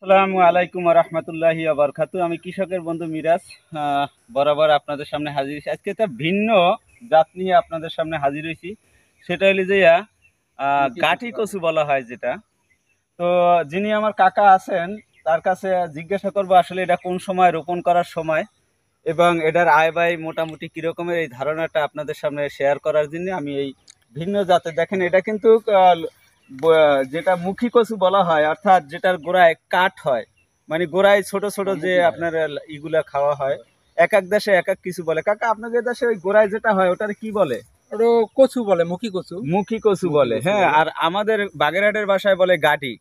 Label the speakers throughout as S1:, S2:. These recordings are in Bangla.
S1: আসসালামু আলাইকুম ওয়া রাহমাতুল্লাহি ওয়া বারাকাতুহু। আমি কৃষকের বন্ধু মিরাজ বরাবর আপনাদের সামনে হাজির হয়েছি। আজকে একটা ভিন্ন জাত নিয়ে আপনাদের সামনে হাজির হয়েছি। সেটা হলো যে গাঠি কচু বলা হয় যেটা। তো যিনি আমার কাকা আছেন তার কাছে জিজ্ঞাসা করবো আসলে এটা কোন সময় রোপণ করার সময় এবং এটার আয় ব্যয় মোটামুটি কীরকমের, এই ধারণাটা আপনাদের সামনে শেয়ার করার জন্য আমি এই ভিন্ন জাতের, দেখেন এটা কিন্তু যেটা মুখী কচু বলা হয়, অর্থাৎ যেটার গোড়ায় কাঠ হয়, মানে গোড়ায় ছোট ছোট যে আপনার ইগুলা খাওয়া হয়। এক এক দেশে এক এক কিছু বলে। কাকা আপনাদের দেশে ওই গোড়ায় যেটা হয় ওটার কি বলে?
S2: ওটা কচু বলে, মুখী কচু।
S1: মুখী কচু বলে, হ্যাঁ। আর আমাদের বাগেরহাটের ভাষায় বলে গাটি।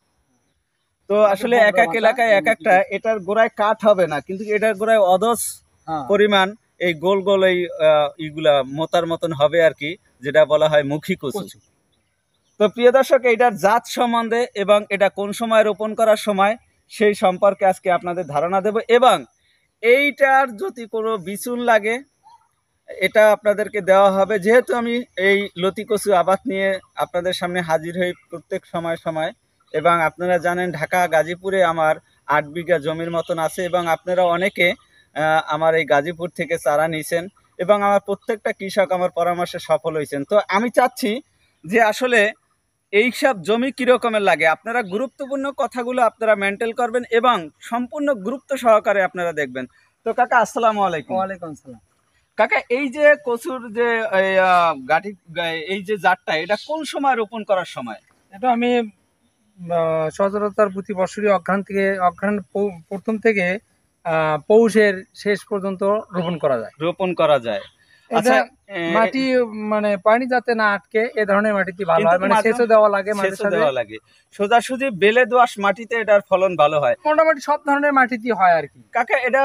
S1: তো আসলে এক এক এলাকায় এক একটা, এটার গোড়ায় কাঠ হবে না, কিন্তু এটার গোড়ায় অধস পরিমাণ এই গোল গোল এই ইগুলা মোতার মতন হবে আর কি, যেটা বলা হয় মুখী কচু। তো প্রিয় দর্শক, এইটার জাত সম্বন্ধে এবং এটা কোন সময় রোপণ করার সময় সেই সম্পর্কে আজকে আপনাদের ধারণা দেব, এবং এইটার যদি কোনো বিচুন লাগে এটা আপনাদেরকে দেওয়া হবে। যেহেতু আমি এই লতি কচু আবাদ নিয়ে আপনাদের সামনে হাজির হই প্রত্যেক সময় সময়, এবং আপনারা জানেন ঢাকা গাজীপুরে আমার 8 বিঘা জমির মতন আছে, এবং আপনারা অনেকে আমার এই গাজীপুর থেকে চারা নিয়েছেন, এবং আমার প্রত্যেকটা কৃষক আমার পরামর্শে সফল হয়েছেন। তো আমি চাচ্ছি যে আসলে এইসব জমি কীরকমের লাগে, আপনারা গুরুত্বপূর্ণ কথাগুলো আপনারা মেনটেন করবেন এবং সম্পূর্ণ গুরুত্ব সহকারে আপনারা দেখবেন। তো কাকা আসসালামু আলাইকুম।
S2: ওয়ালাইকুম আসসালাম।
S1: কাকা, এই যে কচুর যে গাঠি, এই যে জাতটা, এটা কোন সময় রোপণ করার সময়?
S2: এটা আমি সচরাচর প্রতি বছরই অঘ্রাণ প্রথম থেকে পৌষের শেষ পর্যন্ত রোপণ করা যায়।
S1: আচ্ছা,
S2: মাটি মানে পানি যাতে না আটকে এ ধরনের মাটিতে ভালো হয়, মানে সেচও দেওয়া লাগে,
S1: সোজাসুজি বেলে দোআঁশ মাটিতে এটার ফলন ভালো হয়।
S2: মোটামুটি সব ধরনের মাটিতে হয় আর কি।
S1: কাকা, এটা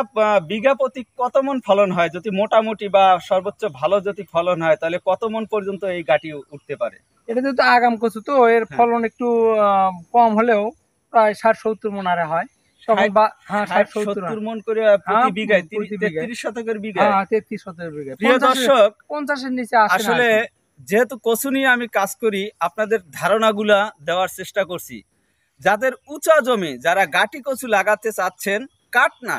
S1: বিঘা প্রতি কত মন ফলন হয়? যদি মোটামুটি বা সর্বোচ্চ ভালো যদি ফলন হয় তাহলে কত মন পর্যন্ত এই গাটি উঠতে পারে?
S2: এটা যেহেতু আগাম কচু, তো এর ফলন একটু কম হলেও প্রায় 60-70 মন আরে হয়।
S1: আসলে যেহেতু কচু নিয়ে আমি কাজ করি, আপনাদের ধারণাগুলা দেওয়ার চেষ্টা করছি। যাদের উঁচা জমি, যারা গাটি কচু লাগাতে চাচ্ছেন, কাঠ না,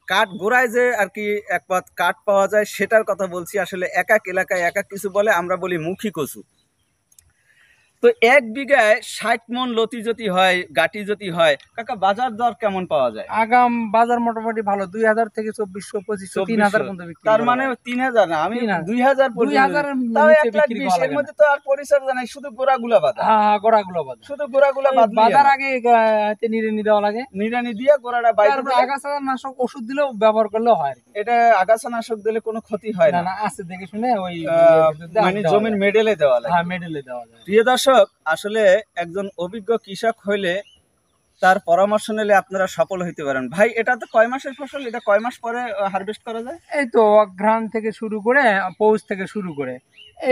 S1: কাঠ গোড়ায় যে আর কি এক পাত কাঠ পাওয়া যায় সেটার কথা বলছি। আসলে এক এক এলাকায় এক এক কিছু বলে, আমরা বলি মুখী কচু। তো 1 বিঘায় 60 মন লতি যদি হয়, গাটি যদি হয়, কাকা বাজার দর কেমন পাওয়া যায়?
S2: আগাম বাজার মোটামুটি ভালো, 2000 থেকে 2400, 2500, 3000 পর্যন্ত বিক্রি।
S1: তার মানে 3000 না, আমি 2000 পর্যন্ত। তাও 120, এর মধ্যে তো আর পরিচর্যা নাই, শুধু গোড়াগুলা বাঁধা।
S2: হ্যাঁ, গোড়াগুলো বাঁধা,
S1: শুধু গোড়াগুলা বাঁধা।
S2: বাঁধার আগে নিড়ানি দেওয়া লাগে,
S1: নিড়ানি দিয়ে গোড়াটা বাইরে।
S2: তারপর আগাছানাশক ওষুধ দিলেও ব্যবহার করলেও হয়।
S1: এটা আগাছানাশক দিলে কোনো ক্ষতি হয় না?
S2: না, আছে দেখে শুনে ওই
S1: মানে জমির মেডেলে দেওয়া লাগে।
S2: হ্যাঁ, মেডেলে দেওয়া যায়।
S1: প্রিয় দর্শক, আসলে একজন অভিজ্ঞ কৃষক হইলে তার পরামর্শ নিলে আপনারা সফল হইতে পারেন। ভাই, এটা তো কয় মাসের ফসল? এটা কয় মাস পরে হারভেস্ট করা যায়?
S2: এই তো অঘ্রাণ থেকে শুরু করে পৌষ থেকে শুরু করে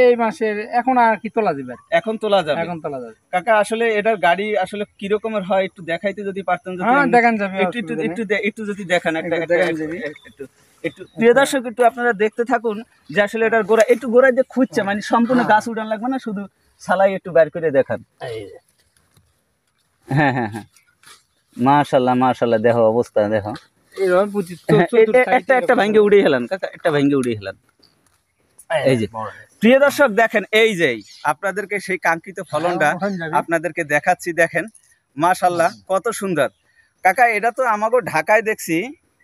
S2: এই মাসের এখন আর কি তোলা যাবে।
S1: এখন তোলা যাবে। কাকা, আসলে এটার গাড়ি আসলে কি রকমের হয় একটু দেখাইতে যদি পারতেন।
S2: দেখান যাবে,
S1: একটু যদি দেখান একটু প্রিয় দর্শক, একটু আপনারা দেখতে থাকুন যে আসলে এটার গোড়া একটু গোড়ায় যে খুঁজছে, মানে সম্পূর্ণ গাছ উঠান লাগবে না, শুধু ছালাই একটু বের করে দেখান। হ্যাঁ হ্যাঁ হ্যাঁ, মাশাআল্লাহ মাশাআল্লাহ, দেখো অবস্থা দেখো। একটা ভাঙ্গে উড়িয়ে হেলান কাকা, একটা ভাঙ্গে উড়িয়ে হেলান। এই যে প্রিয় দর্শক দেখেন, এই যে আপনাদেরকে সেই কাঙ্ক্ষিত ফলনটা আপনাদেরকে দেখাচ্ছি। দেখেন মাশাআল্লাহ কত সুন্দর। কাকা, এটা তো আমাকে ঢাকায় দেখছি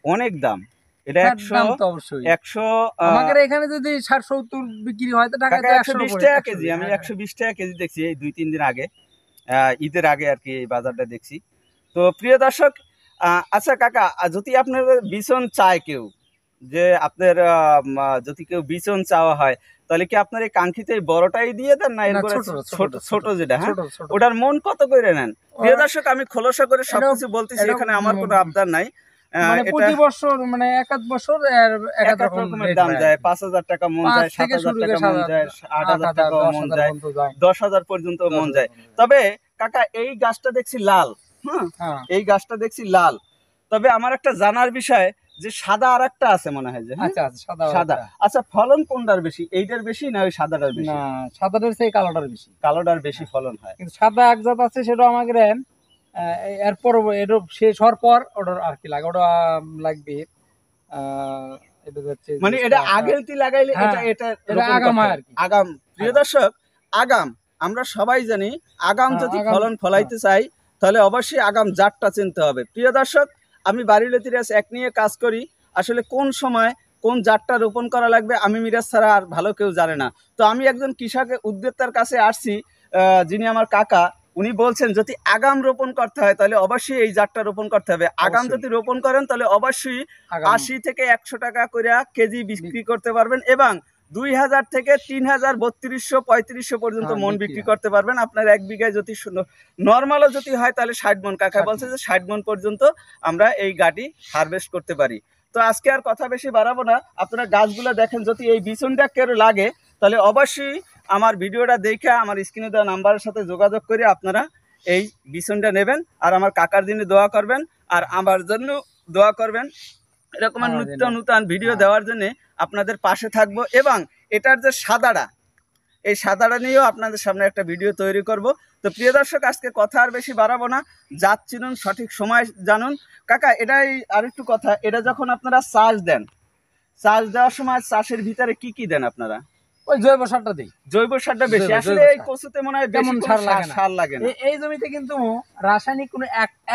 S1: অনেক দাম। এটা 100
S2: আমাদের এখানে যদি 60-70 বিক্রি হয় তো ঢাকায়
S1: 120 টাকা কেজি। আমি 120 টাকা কেজি দেখছি এই 2-3 দিন আগে, ঈদের আগে আর কি এই বাজারটা দেখছি। তো প্রিয় দর্শক, আচ্ছা কাকা, যদি আপনার বিচন চায় কেউ, যে আপনার যদি কেউ বিচন চাওয়া হয় তাহলে কি আপনার এই কাঙ্ক্ষিত এই বড়টাই দিয়ে দেন, না এরপরে ছোট যেটা, হ্যাঁ, ওটার মন কত করে নেন? প্রিয় দর্শক, আমি খোলসা করে সবকিছু বলতেছি, এখানে আমার কোনো আবদার নাই।
S2: প্রতি বছর মানে এক বছর এক রকমের দাম যায়।
S1: 5000 টাকা মন যায়, 7000 টাকা মন যায়, 8000 টাকা মন যায়, 10000 পর্যন্ত মন যায়। তবে কাকা, এই গাছটা দেখছি লাল। হ্যাঁ, এই গাছটা দেখছি লাল। তবে আমার একটা জানার বিষয় যে সাদা আর একটা আছে মনে হয় যে। সাদা। আচ্ছা, ফলন কোনটার বেশি, এইটার বেশি না ওই সাদাটার বেশি?
S2: না, সাদাটার চেয়ে কালোটার বেশি।
S1: কালোটার বেশি ফলন হয়।
S2: কিন্তু সাদা এক জাত আছে, সেটা আমাদের এরপর এটা শেষ হওয়ার পর ওটার আর কি লাগে, ওটা লাগবে এটা হচ্ছে
S1: মানে এটা আগেলতি লাগাইলে এটা
S2: হ্যাঁ,
S1: এটা
S2: এটা
S1: রোপণ
S2: আগাম
S1: করতে
S2: হয়
S1: হবে।
S2: আর কি।
S1: আগাম, প্রিয়
S2: আগাম।
S1: দর্শক, আগাম আমরা সবাই জানি আগাম
S2: হ্যাঁ,
S1: যদি
S2: আগাম,
S1: ফলন ফলাইতে চাই তাহলে অবশ্যই আগাম জাতটা চিনতে হবে। প্রিয় দর্শক, আমি বাড়িলতি রাস এক নিয়ে কাজ করি, আসলে কোন সময় কোন জাতটা রোপণ করা লাগবে আমি মিরাজ ছাড়া আর ভালো কেউ জানে না। তো আমি একজন কৃষক উদ্যোক্তার কাছে আসছি, যিনি আমার কাকা, উনি বলছেন যদি আগাম রোপণ করতে হয় তাহলে অবশ্যই এই জাতটা রোপণ করতে হবে। আগাম
S2: অবশ্যই।
S1: যদি রোপণ করেন তাহলে অবশ্যই
S2: আগাম।
S1: 80 থেকে 100 টাকা করে কেজি বিক্রি করতে পারবেন এবং 2000 থেকে 3000, 3200, 3500 পর্যন্ত
S2: হ্যাঁ,
S1: মন
S2: বিক্রি
S1: বিক্রি
S2: হয়।
S1: করতে পারবেন। আপনার এক বিঘায় যদি নর্মালও যদি হয় তাহলে 60 মন, কাকা
S2: 60
S1: বলছে
S2: মণ।
S1: যে 60 মন পর্যন্ত আমরা এই গাটি হারভেস্ট করতে পারি। তো আজকে আর কথা বেশি বাড়াবো না, আপনারা গাছগুলো দেখেন, যদি এই বিচুনটা কেউ লাগে তাহলে অবশ্যই আমার ভিডিওটা দেখে আমার স্ক্রিনে দেওয়া নাম্বারের সাথে যোগাযোগ করে আপনারা এই বিচুনটা নেবেন আর আমার কাকার জন্য দোয়া করবেন আর আমার জন্য দোয়া করবেন। এরকম
S2: আমার
S1: নিত্য
S2: জন্য।
S1: নতুন ভিডিও
S2: হ্যাঁ।
S1: দেওয়ার জন্য আপনাদের পাশে থাকবো এবং এটার যে সাদাটা, এই সাদাটা নিয়েও আপনাদের সামনে একটা ভিডিও তৈরি করব। তো প্রিয় দর্শক, আজকে কথা আর বেশি বাড়াবো না, জাত চিনুন, সঠিক সময় জানুন। কাকা, এটাই আরেকটু কথা, এটা যখন আপনারা চাষ দেন, চাষ দেওয়ার সময় চাষের ভিতরে কি কি দেন আপনারা?
S2: ওই জৈব সারটা দিই।
S1: জৈব সারটা বেশি,
S2: জৈব
S1: আসলে এই
S2: সার।
S1: কচুতে মনে হয় বেশি
S2: তেমন
S1: কোনো
S2: সার লাগে না।
S1: সার লাগে না।
S2: এই জমিতে কিন্তু রাসায়নিক কোনো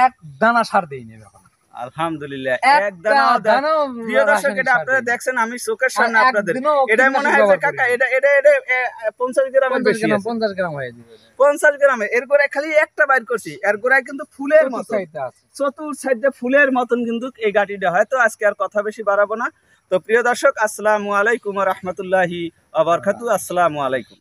S2: এক দানা সার দেইনি এখন।
S1: আলহামদুলিল্লাহ, এক
S2: একটা
S1: দানাও দেন।
S2: দানাও
S1: প্রিয় দর্শক,
S2: রাসায়নিক
S1: এটা
S2: সার
S1: আপনারা
S2: দেইনি।
S1: দেখছেন আমি চোখের
S2: আর
S1: সামনে আপনাদের,
S2: একদিনও
S1: এটাই মনে
S2: কীটনাশক
S1: হয় যে
S2: ব্যবহার
S1: কাকা
S2: করিনি।
S1: এটা 50 গ্রামের
S2: 50
S1: বেশি
S2: গ্রাম
S1: আছে।
S2: 50 গ্রাম হয়ে যাবে।
S1: 50 গ্রামে এর গোড়ায় খালি একটা বাইর করছি, এর গোড়ায় কিন্তু ফুলের
S2: চতুর্থ
S1: মতো,
S2: সাইডে আছে।
S1: চতুর সাইডে ফুলের মতন কিন্তু এই গাটিটা হয়। তো আজকে আর কথা বেশি বাড়াবো না। তো প্রিয় দর্শক, আসসালামু আলাইকুম ওয়া রাহমাতুল্লাহি ওয়া বারাকাতুহু। আসসালামু আলাইকুম।